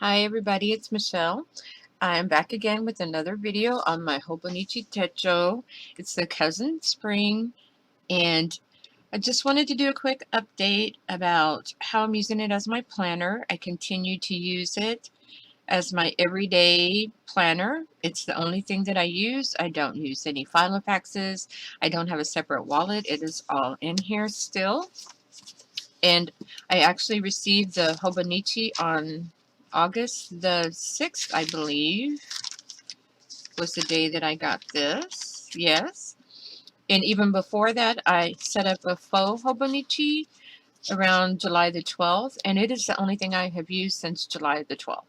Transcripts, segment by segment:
Hi everybody, it's Michelle. I'm back again with another video on my Hobonichi Techo. It's the Cousin Spring, and I just wanted to do a quick update about how I'm using it as my planner. I continue to use it as my everyday planner. It's the only thing that I use. I don't use any Filofaxes. I don't have a separate wallet. It is all in here still. And I actually received the Hobonichi on August the 6th, I believe, was the day that I got this. Yes. And even before that, I set up a faux Hobonichi around July the 12th, and it is the only thing I have used since July the 12th.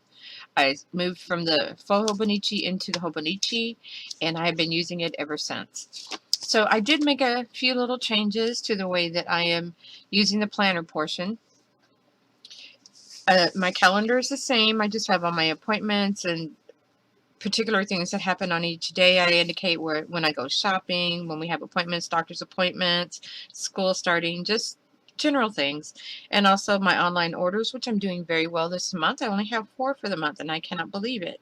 I moved from the faux Hobonichi into the Hobonichi, and I have been using it ever since. So I did make a few little changes to the way that I am using the planner portion. My calendar is the same. I just have all my appointments and particular things that happen on each day. I indicate when I go shopping, when we have appointments, doctor's appointments, school starting, just general things. And also my online orders, which I'm doing very well this month. I only have 4 for the month, and I cannot believe it.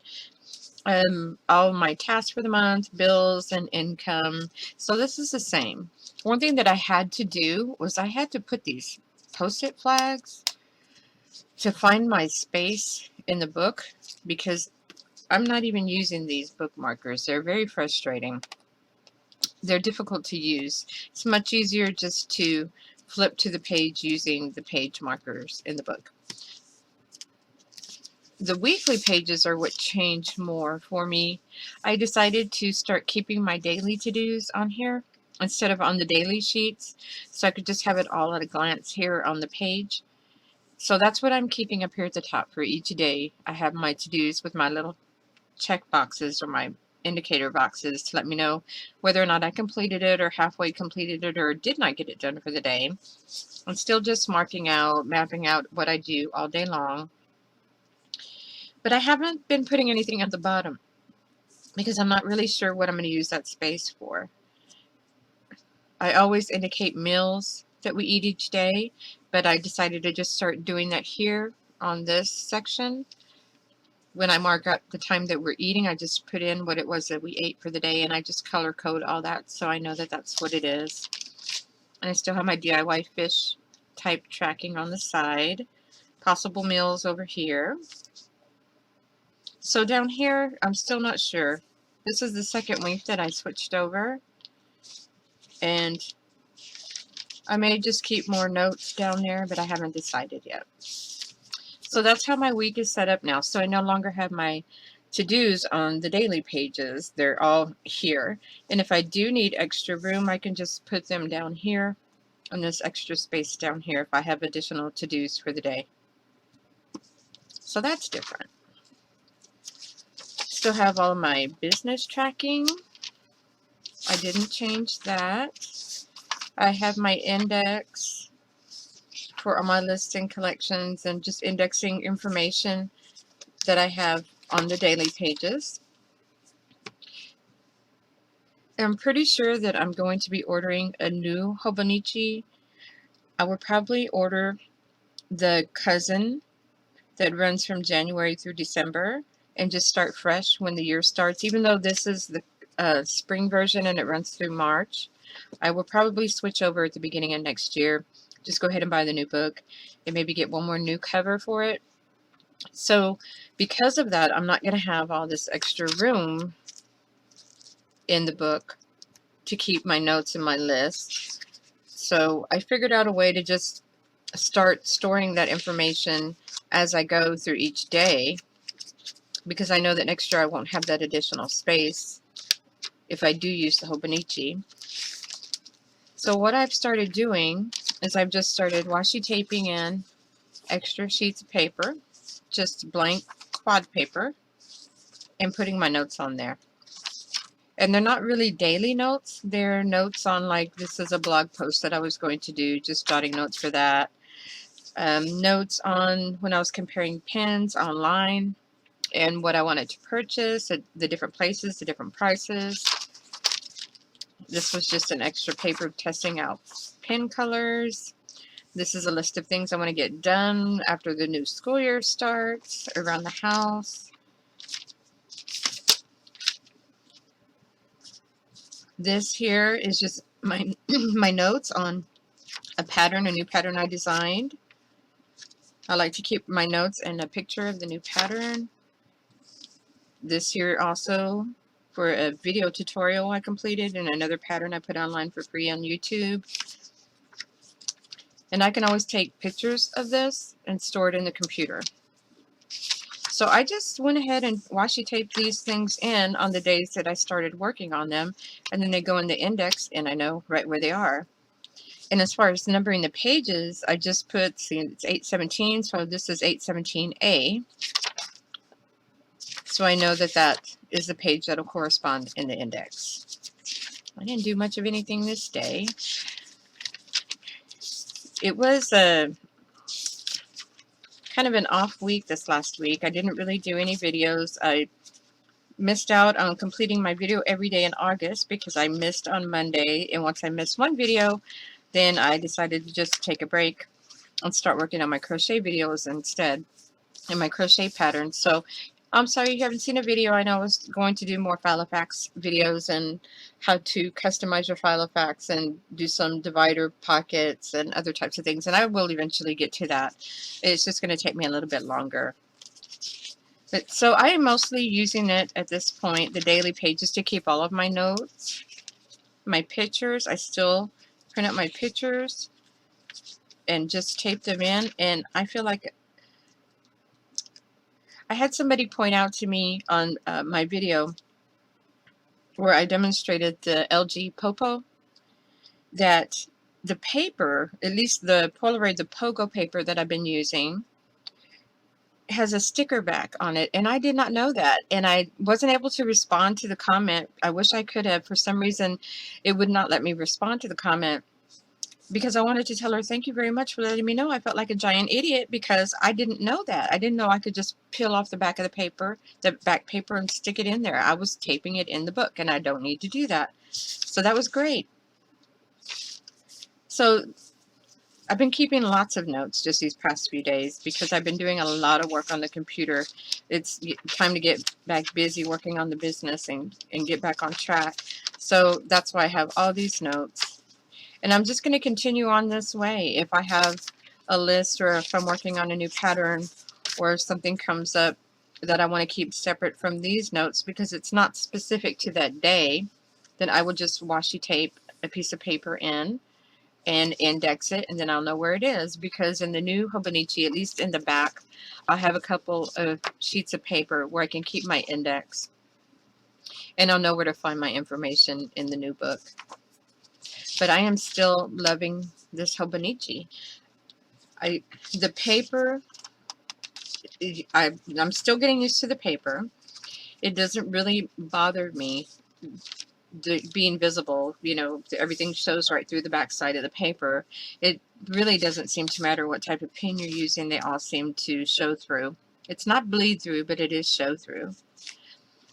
All my tasks for the month, bills and income. So this is the same. One thing that I had to do was I had to put these post-it flags to find my space in the book, because I'm not even using these book markers. They're very frustrating. They're difficult to use. It's much easier just to flip to the page using the page markers in the book. The weekly pages are what changed more for me. I decided to start keeping my daily to-dos on here instead of on the daily sheets, so I could just have it all at a glance here on the page. So that's what I'm keeping up here at the top for each day. I have my to-dos with my little check boxes or my indicator boxes to let me know whether or not I completed it or halfway completed it or did not get it done for the day. I'm still just mapping out what I do all day long. But I haven't been putting anything at the bottom because I'm not really sure what I'm going to use that space for. I always indicate meals that we eat each day, but I decided to just start doing that here on this section. When I mark up the time that we're eating, I just put in what it was that we ate for the day, and I just color code all that so I know that that's what it is. And I still have my DIY fish type tracking on the side. Possible meals over here. So down here, I'm still not sure. This is the second week that I switched over, and I may just keep more notes down there, but I haven't decided yet. So that's how my week is set up now. So I no longer have my to-dos on the daily pages. They're all here. And if I do need extra room, I can just put them down here on this extra space down here if I have additional to-dos for the day. So that's different. Still have all my business tracking. I didn't change that. I have my index for all my lists and collections and just indexing information that I have on the daily pages. I'm pretty sure that I'm going to be ordering a new Hobonichi. I will probably order the cousin that runs from January through December and just start fresh when the year starts. Even though this is the spring version and it runs through March, I will probably switch over at the beginning of next year. Just go ahead and buy the new book and maybe get one more new cover for it. So because of that, I'm not going to have all this extra room in the book to keep my notes and my lists. So I figured out a way to just start storing that information as I go through each day, because I know that next year I won't have that additional space if I do use the Hobonichi. So what I've started doing is I've just started washi taping in extra sheets of paper, just blank quad paper, and putting my notes on there. And they're not really daily notes. They're notes on, like, this is a blog post that I was going to do, just jotting notes for that. Notes on when I was comparing pens online and what I wanted to purchase at the different places, the different prices. This was just an extra paper testing out pen colors. This is a list of things I want to get done after the new school year starts around the house. This here is just my my notes on a pattern, a new pattern I designed. I like to keep my notes and a picture of the new pattern. This here also for a video tutorial I completed and another pattern I put online for free on YouTube. And I can always take pictures of this and store it in the computer. So I just went ahead and washi taped these things in on the days that I started working on them, and then they go in the index and I know right where they are. And as far as numbering the pages, I just put, see, it's 817, so this is 817A. So I know that that is the page that will correspond in the index. I didn't do much of anything this day. It was a kind of an off week this last week. I didn't really do any videos. I missed out on completing my video every day in August because I missed on Monday. And once I missed one video, then I decided to just take a break and start working on my crochet videos instead and my crochet patterns. So I'm sorry you haven't seen a video. I know I was going to do more Filofax videos and how to customize your Filofax and do some divider pockets and other types of things. And I will eventually get to that. It's just going to take me a little bit longer. But so I am mostly using it at this point, the daily pages, to keep all of my notes, my pictures. I still print out my pictures and just tape them in. And I feel like I had somebody point out to me on my video where I demonstrated the LG Popo that the paper, at least the Polaroid, the Pogo paper that I've been using, has a sticker back on it, and I did not know that, and I wasn't able to respond to the comment. I wish I could have. For some reason, it would not let me respond to the comment because I wanted to tell her thank you very much for letting me know. I felt like a giant idiot because I didn't know that. I didn't know I could just peel off the back of the paper, the back paper, and stick it in there. I was taping it in the book, and I don't need to do that. So that was great. So I've been keeping lots of notes just these past few days because I've been doing a lot of work on the computer. It's time to get back busy working on the business and get back on track. So that's why I have all these notes. And I'm just going to continue on this way. If I have a list or if I'm working on a new pattern or if something comes up that I want to keep separate from these notes because it's not specific to that day, then I will just washi tape a piece of paper in and index it, and then I'll know where it is, because in the new Hobonichi, at least in the back, I'll have a couple of sheets of paper where I can keep my index, and I'll know where to find my information in the new book. But I am still loving this Hobonichi. The paper, I'm still getting used to the paper. It doesn't really bother me being visible, you know, everything shows right through the back side of the paper. It really doesn't seem to matter what type of pin you're using, they all seem to show through. It's not bleed through, but it is show through.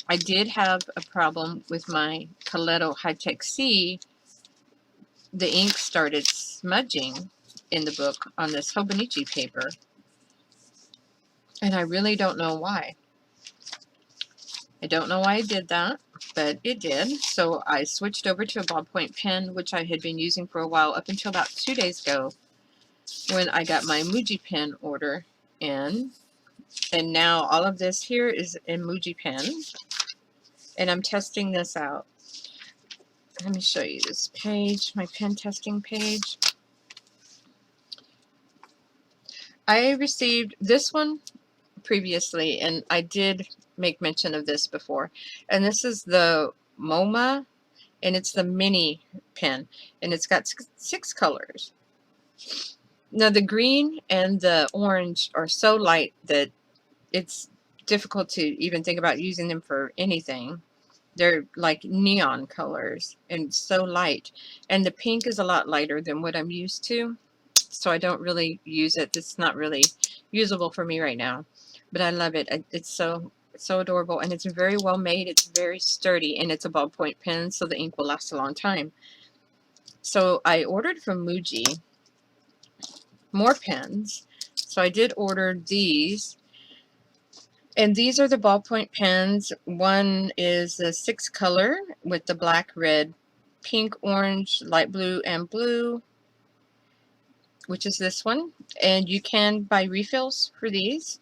I did have a problem with my Coletto High-Tech C. The ink started smudging in the book on this Hobonichi paper, and I really don't know why. I don't know why I did that, but it did. So I switched over to a ballpoint pen, which I had been using for a while up until about 2 days ago when I got my Muji pen order in. And now all of this here is in Muji pen. And I'm testing this out. Let me show you this page, my pen testing page. I received this one previously, and I did make mention of this before. And this is the MoMA, and it's the mini pen, and it's got 6 colors. Now the green and the orange are so light that it's difficult to even think about using them for anything. They're like neon colors and so light, and the pink is a lot lighter than what I'm used to, so I don't really use it. It's not really usable for me right now, but I love it. It's so adorable, and it's very well made. It's very sturdy, and it's a ballpoint pen, so the ink will last a long time. So I ordered from Muji more pens. So I did order these. And these are the ballpoint pens. One is the 6 color with the black, red, pink, orange, light blue, and blue, which is this one. And you can buy refills for these.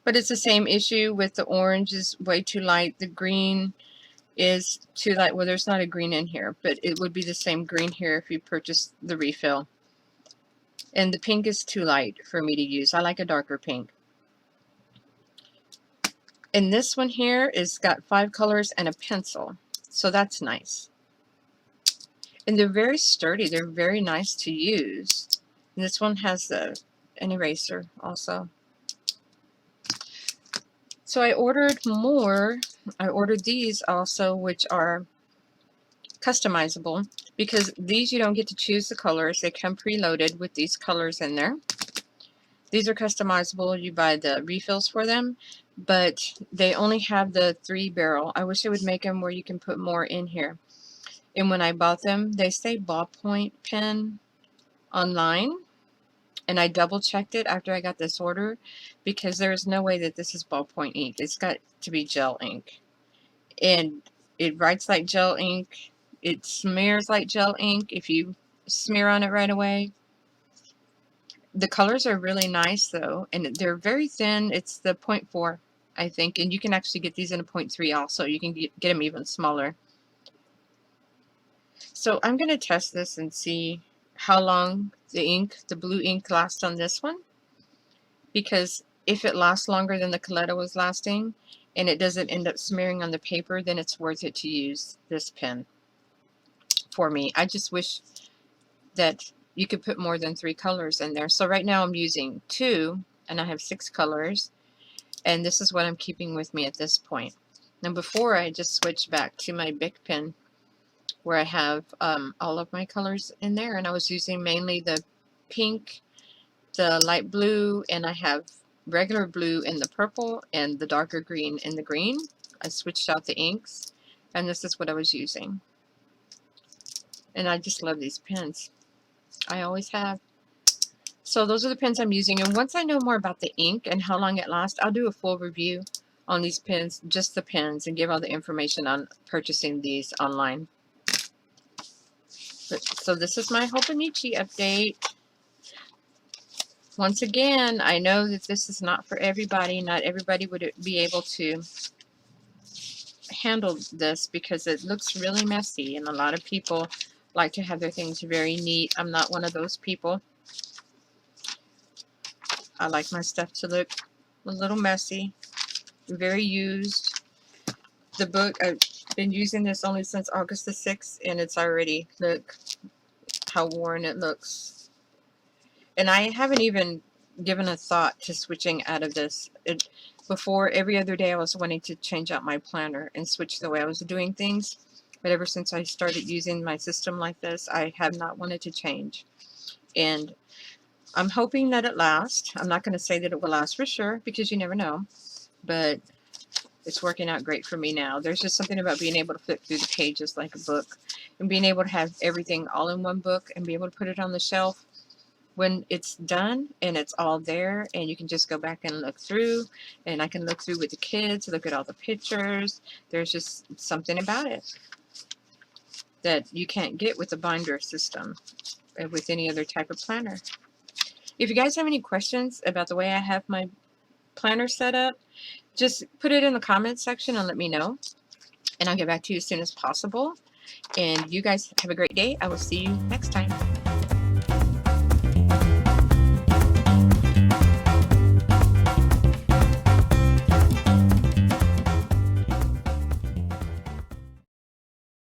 But it's the same issue with the orange is way too light. The green is too light. Well, there's not a green in here, but it would be the same green here if you purchase the refill. And the pink is too light for me to use. I like a darker pink. And this one here is got 5 colors and a pencil. So that's nice. And they're very sturdy. They're very nice to use. And this one has an eraser also. So I ordered more. I ordered these also, which are customizable, because these you don't get to choose the colors. They come preloaded with these colors in there. These are customizable. You buy the refills for them, but they only have the 3 barrel. I wish they would make them where you can put more in here. And when I bought them, they say ballpoint pen online, and I double checked it after I got this order, because there is no way that this is ballpoint ink. It's got to be gel ink, and it writes like gel ink. It smears like gel ink if you smear on it right away. The colors are really nice though, and they're very thin. It's the 0.4, I think, and you can actually get these in a 0.3 also. You can get them even smaller. So I'm going to test this and see how long the blue ink lasts on this one, because if it lasts longer than the Coletta was lasting and it doesn't end up smearing on the paper, then it's worth it to use this pen for me. I just wish that you could put more than 3 colors in there. So right now I'm using 2, and I have 6 colors, and this is what I'm keeping with me at this point. Now before, I just switched back to my Bic pen where I have all of my colors in there, and I was using mainly the pink, the light blue, and I have regular blue in the purple and the darker green in the green. I switched out the inks, and this is what I was using. And I just love these pens. I always have. So those are the pens I'm using, and once I know more about the ink and how long it lasts, I'll do a full review on these pens, just the pens, and give all the information on purchasing these online. So this is my Hobonichi update. Once again, I know that this is not for everybody. Not everybody would be able to handle this because it looks really messy, and a lot of people like to have their things very neat. I'm not one of those people. I like my stuff to look a little messy, very used. The book, I've been using this only since August the 6th, and it's already, look how worn it looks. And I haven't even given a thought to switching out of this. Before, every other day I was wanting to change out my planner and switch the way I was doing things. But ever since I started using my system like this, I have not wanted to change. And I'm hoping that it lasts. I'm not going to say that it will last for sure, because you never know. But it's working out great for me now. There's just something about being able to flip through the pages like a book, and being able to have everything all in one book and be able to put it on the shelf when it's done and it's all there, and you can just go back and look through, and I can look through with the kids, look at all the pictures. There's just something about it that you can't get with the binder system with any other type of planner. If you guys have any questions about the way I have my planner set up, just put it in the comments section and let me know, and I'll get back to you as soon as possible. And you guys have a great day. I will see you next time.